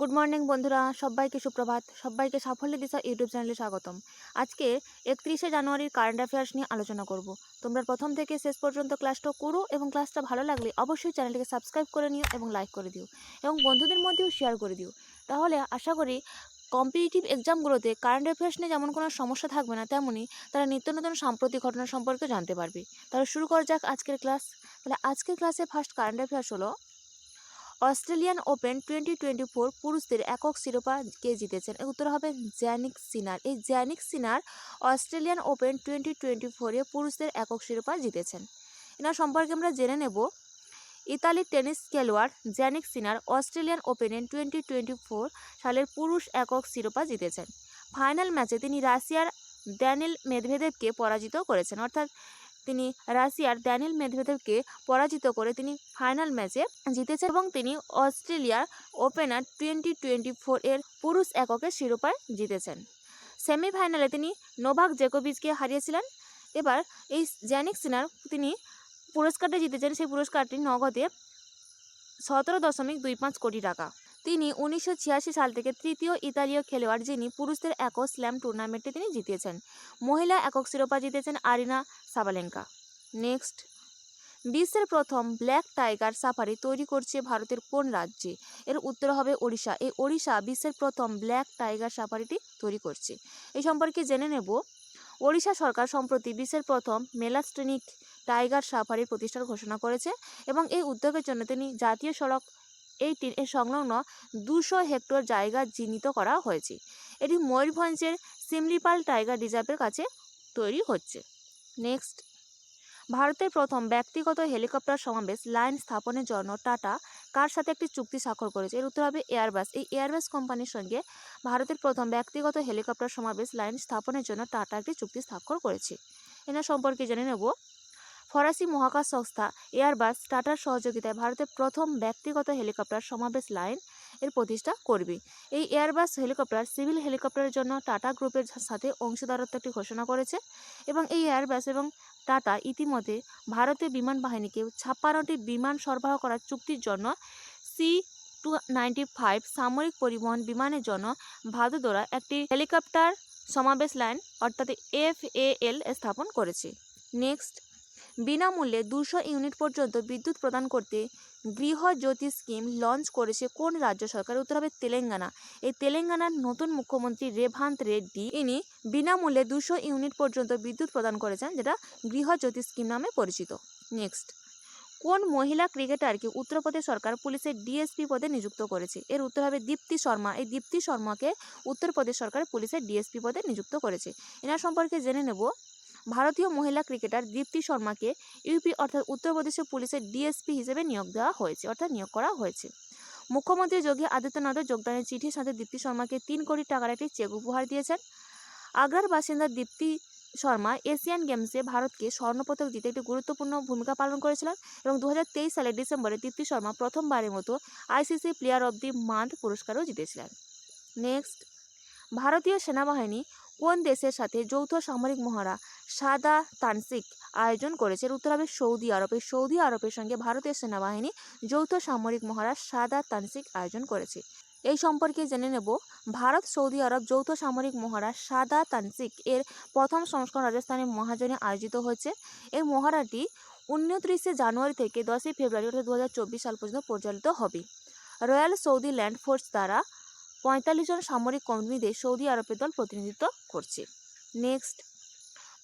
Good morning বন্ধুরা, সবাইকে সুপ্রভাত। সবাইকে সাফল্য দিশা ইউটিউব চ্যানেলে স্বাগতম। আজকে 31শে জানুয়ারির কারেন্ট অ্যাফেয়ার্স নিয়ে আলোচনা করব। তোমরা প্রথম থেকে শেষ পর্যন্ত ক্লাসটা করো এবং ক্লাসটা ভালো লাগলে অবশ্যই চ্যানেলটিকে সাবস্ক্রাইব করে নিও এবং লাইক করে দিও এবং বন্ধুদের মধ্যেও শেয়ার করে দিও। তাহলে আশা করি কম্পিটিটিভ এক্সামগুলোতে কারেন্ট অ্যাফেয়ার্স নিয়ে যেমন কোনো সমস্যা থাকবে না, তেমনই তারা নিত্য নতুন সাম্প্রতিক ঘটনা সম্পর্কে জানতে পারবে। তাহলে শুরু করা যাক আজকের ক্লাস। তাহলে আজকের ক্লাসে ফার্স্ট কারেন্ট অ্যাফেয়ার্স হলো অস্ট্রেলিয়ান ওপেন 2024 পুরুষদের একক শিরোপা কে জিতেছেন? এর উত্তর হবে জ্যানিক সিনার। এই জ্যানিক সিনার অস্ট্রেলিয়ান ওপেন 2024 পুরুষদের একক শিরোপা জিতেছেন। এনার সম্পর্কে আমরা জেনে নেব। ইতালির টেনিস খেলোয়াড় জ্যানিক সিনার অস্ট্রেলিয়ান ওপেনে 2024 সালের পুরুষ একক শিরোপা জিতেছেন। ফাইনাল ম্যাচে তিনি রাশিয়ার ড্যানিল মেদভেদেভকে পরাজিত করেছেন। অর্থাৎ তিনি রাশিয়ার ড্যানিল মেদভেদেভকে পরাজিত করে তিনি ফাইনাল ম্যাচে জিতেছেন এবং তিনি অস্ট্রেলিয়ার ওপেনার 2024 এর পুরুষ এককের শিরোপা জিতেছেন। সেমিফাইনালে তিনি নোভাক জোকোভিচকে হারিয়েছিলেন। এবার এই জ্যানিক সিনার তিনি পুরস্কারটা জিতেছেন। সেই পুরস্কারটি নগদে 17.25 কোটি টাকা। তিনি 1986 সাল থেকে তৃতীয় ইতালীয় খেলোয়াড় যিনি পুরুষদের একক স্ল্যাম টুর্নামেন্টে তিনি জিতেছেন। মহিলা একক শিরোপা জিতেছেন আরিনা সাবালেঙ্কা। নেক্সট, বিশ্বের প্রথম ব্ল্যাক টাইগার সাফারি তৈরি করছে ভারতের কোন রাজ্যে? এর উত্তর হবে ওড়িশা। এই ওড়িশা বিশ্বের প্রথম ব্ল্যাক টাইগার সাফারিটি তৈরি করছে। এই সম্পর্কে জেনে নেব। ওড়িশা সরকার সম্প্রতি বিশ্বের প্রথম মেলাস্টেনিক টাইগার সাফারির প্রতিষ্ঠার ঘোষণা করেছে এবং এই উদ্যোগের জন্য তিনি জাতীয় সড়ক 18 এর সংলগ্ন 200 হেক্টর জায়গা চিহ্নিত করা হয়েছে। এটি ময়ূরভঞ্জের সিমলিপাল টাইগার রিজার্ভের কাছে তৈরি হচ্ছে। নেক্সট, ভারতের প্রথম ব্যক্তিগত হেলিকপ্টার সমাবেশ লাইন স্থাপনের জন্য টাটা কার সাথে একটি চুক্তি স্বাক্ষর করেছে? এর উত্তর হবে এয়ারবাস। এই এয়ারবাস কোম্পানির সঙ্গে ভারতের প্রথম ব্যক্তিগত হেলিকপ্টার সমাবেশ লাইন স্থাপনের জন্য টাটা একটি চুক্তি স্বাক্ষর করেছে। এনার সম্পর্কে জেনে নেব। ফরাসি মহাকাশ সংস্থা এয়ারবাস টাটার সহযোগিতায় ভারতের প্রথম ব্যক্তিগত হেলিকপ্টার সমাবেশ লাইন এর প্রতিষ্ঠা করবে। এই এয়ারবাস হেলিকপ্টার সিভিল হেলিকপ্টারের জন্য টাটা গ্রুপের সাথে অংশীদারত্ব একটি ঘোষণা করেছে এবং এই এয়ারবাস এবং টাটা ইতিমধ্যে ভারতীয় বিমান বাহিনীকে 56টি বিমান সরবরাহ করার চুক্তির জন্য C-295 সামরিক পরিবহন বিমানের জন্য ভাদোদরা একটি হেলিকপ্টার সমাবেশ লাইন অর্থাৎ FAL স্থাপন করেছে। নেক্সট, বিনামূল্যে 200 ইউনিট পর্যন্ত বিদ্যুৎ প্রদান করতে গৃহজ্যোতি স্কিম লঞ্চ করেছে কোন রাজ্য সরকার? উত্তর হবে তেলেঙ্গানা। এই তেলেঙ্গানার নতুন মুখ্যমন্ত্রী রেভান্ত রেড্ডি ইনি বিনামূল্যে 200 ইউনিট পর্যন্ত বিদ্যুৎ প্রদান করেছেন, যেটা গৃহজ্যোতি স্কিম নামে পরিচিত। নেক্সট, কোন মহিলা ক্রিকেটারকে উত্তরপ্রদেশ সরকার পুলিশের ডিএসপি পদে নিযুক্ত করেছে? এর উত্তর হবে দীপ্তি শর্মা। এই দীপ্তি শর্মাকে উত্তরপ্রদেশ সরকার পুলিশের ডিএসপি পদে নিযুক্ত করেছে। এনার সম্পর্কে জেনে নেব। ভারতীয় মহিলা ক্রিকেটার দীপ্তি শর্মাকে ইউপি অর্থাৎ উত্তরপ্রদেশের পুলিশের ডিএসপি হিসেবে নিয়োগ করা হয়েছে। মুখ্যমন্ত্রী যোগী আদিত্যনাথের যোগদানের চিঠির সাথে দীপ্তি শর্মাকে 3 কোটি টাকার একটি চেক উপহার দিয়েছেন। আগ্রার বাসিন্দা দীপ্তি শর্মা এশিয়ান গেমসে ভারতকে স্বর্ণপদক জিতে একটি গুরুত্বপূর্ণ ভূমিকা পালন করেছিলেন এবং 2023 সালের ডিসেম্বরে দীপ্তি শর্মা প্রথমবারের মতো ICC player of the month পুরস্কারও জিতেছিলেন। নেক্সট, ভারতীয় সেনাবাহিনী কোন দেশের সাথে যৌথ সামরিক মহড়া সাদা তানসিক আয়োজন করেছে? এর উত্তর হবে সৌদি আরব। এই সৌদি আরবের সঙ্গে ভারতীয় সেনাবাহিনী যৌথ সামরিক মহড়া সাদা তানসিক আয়োজন করেছে। এই সম্পর্কে জেনে নেব। ভারত সৌদি আরব যৌথ সামরিক মহড়া সাদা তানসিক এর প্রথম সংস্করণ রাজস্থানের মহাজনে আয়োজিত হয়েছে। এই মহড়াটি 29 জানুয়ারি থেকে 10 ফেব্রুয়ারি অর্থাৎ 2024 সাল পর্যন্ত পরিচালিত হবে। রয়্যাল সৌদি ল্যান্ড ফোর্স দ্বারা 45 জন সামরিক কর্মীদের সৌদি আরবের দল প্রতিনিধিত্ব করছে। নেক্সট,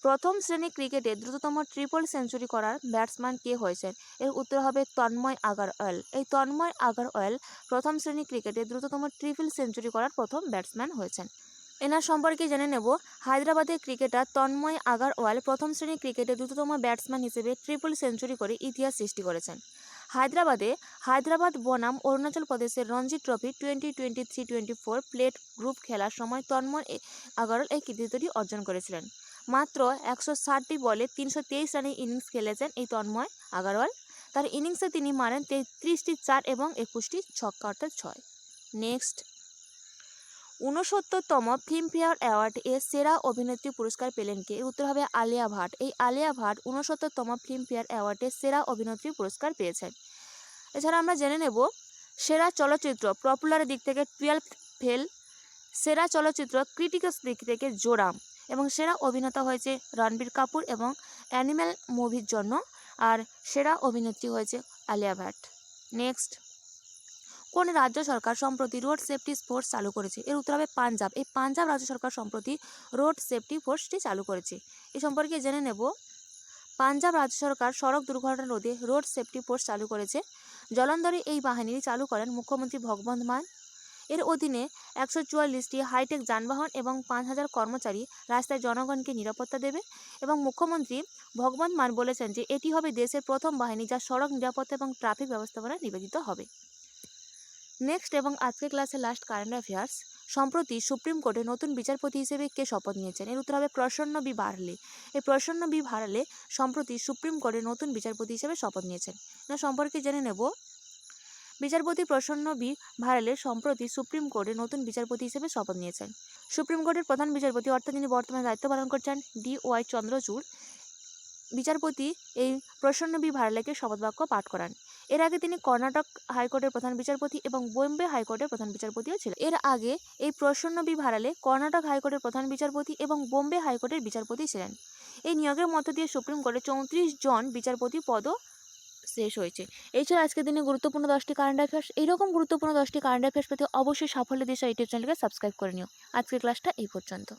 প্রথম শ্রেণী ক্রিকেটে দ্রুততম ট্রিপল সেঞ্চুরি করার ব্যাটসম্যান কে হয়েছেন? এর উত্তর হবে তন্ময় আগরওয়াল। এই তন্ময় আগরওয়াল প্রথম শ্রেণী ক্রিকেটে দ্রুততম ট্রিপল সেঞ্চুরি করার প্রথম ব্যাটসম্যান হয়েছেন। এনার সম্পর্কে জেনে নেব। হায়দ্রাবাদের ক্রিকেটার তন্ময় আগরওয়াল প্রথম শ্রেণী ক্রিকেটে দ্রুততম ব্যাটসম্যান হিসেবে ট্রিপল সেঞ্চুরি করে ইতিহাস সৃষ্টি করেছেন। হায়দ্রাবাদ বনাম অরুণাচল প্রদেশের রঞ্জি ট্রফি 2023-24 প্লেট গ্রুপ খেলার সময় তন্ময় আগরওয়াল এই কৃতিত্বটি অর্জন করেছিলেন। মাত্র 160টি বলে 323 রানের ইনিংস খেলেছেন এই তন্ময় আগরওয়াল। তার ইনিংসে তিনি মারেন 33টি 4 এবং 21টি ছক্কা অর্থাৎ 6। নেক্সট, 69তম ফিল্মফেয়ার অ্যাওয়ার্ড এ সেরা অভিনেত্রী পুরস্কার পেলেন কে? এর উত্তর হবে আলিয়া ভাট। এই আলিয়া ভাট 69তম ফিল্মফেয়ার অ্যাওয়ার্ডে সেরা অভিনেত্রী পুরস্কার পেয়েছেন। এছাড়া আমরা জেনে নেব সেরা চলচ্চিত্র পপুলারের দিক থেকে 12th ফেল, সেরা চলচ্চিত্র ক্রিটিক্যালস দিক থেকে জোরাম, এবং সেরা অভিনেতা হয়েছে রণবীর কাপুর এবং অ্যানিমেল মুভির জন্য, আর সেরা অভিনেত্রী হয়েছে আলিয়া ভাট। নেক্সট, কোন রাজ্য সরকার সম্প্রতি রোড সেফটি ফোর্স চালু করেছে? এর উত্তর হবে পাঞ্জাব। এই পাঞ্জাব রাজ্য সরকার সম্প্রতি রোড সেফটি ফোর্সটি চালু করেছে। এ সম্পর্কে জেনে নেব। পাঞ্জাব রাজ্য সরকার সড়ক দুর্ঘটনা রোধে রোড সেফটি ফোর্স চালু করেছে। জলন্ধরে এই বাহিনী চালু করেন মুখ্যমন্ত্রী ভগবন্ত মান। এর অধীনে 144টি হাইটেক যানবাহন এবং 5000 কর্মচারী রাস্তায় জনগণকে নিরাপত্তা দেবে, এবং মুখ্যমন্ত্রী ভগবন্ত মান বলেছেন যে এটি হবে দেশের প্রথম বাহিনী যা সড়ক নিরাপত্তা এবং ট্রাফিক ব্যবস্থাপনায় নিবেদিত হবে। নেক্সট এবং আজকের ক্লাসে লাস্ট কারেন্ট অ্যাফেয়ার্স। সম্প্রতি সুপ্রিম কোর্টে নতুন বিচারপতি হিসেবে কে শপথ নিয়েছেন? এর উত্তর হবে প্রসন্ন বি বারলে। এই প্রসন্ন বি বারলে সম্প্রতি সুপ্রিম কোর্টে নতুন বিচারপতি হিসেবে শপথ নিয়েছেন। না সম্পর্কে জেনে নেব। বিচারপতি প্রসন্ন বি বারলে সম্প্রতি সুপ্রিম কোর্টে নতুন বিচারপতি হিসেবে শপথ নিয়েছেন। সুপ্রিম কোর্টের প্রধান বিচারপতি অর্থাৎ যিনি বর্তমানে দায়িত্ব পালন করছেন DY চন্দ্রচূড় বিচারপতি এই প্রসন্ন বি বারলেকে শপথ বাক্য পাঠ করান। এর আগে তিনি কর্ণাটক হাইকোর্টের প্রধান বিচারপতি এবং বোম্বে হাইকোর্টের প্রধান বিচারপতিও ছিলেন। এর আগে এই প্রসন্ন বি বারলে কর্ণাটক হাইকোর্টের প্রধান বিচারপতি এবং বোম্বে হাইকোর্টের বিচারপতি ছিলেন। এই নিয়োগের মধ্য দিয়ে সুপ্রিম কোর্টে 34 জন বিচারপতি পদও শেষ হয়েছে। এই ছিল আজকের দিনে গুরুত্বপূর্ণ 10টি কারেন্ট অ্যাফেয়ার্স। এইরকম গুরুত্বপূর্ণ 10টি কারেন্ট অ্যাফেয়ার্স পেতে অবশ্যই সাফল্য দিশা ইউটিউব চ্যানেলকে সাবস্ক্রাইব করে নিও। আজকের ক্লাসটা এই পর্যন্ত।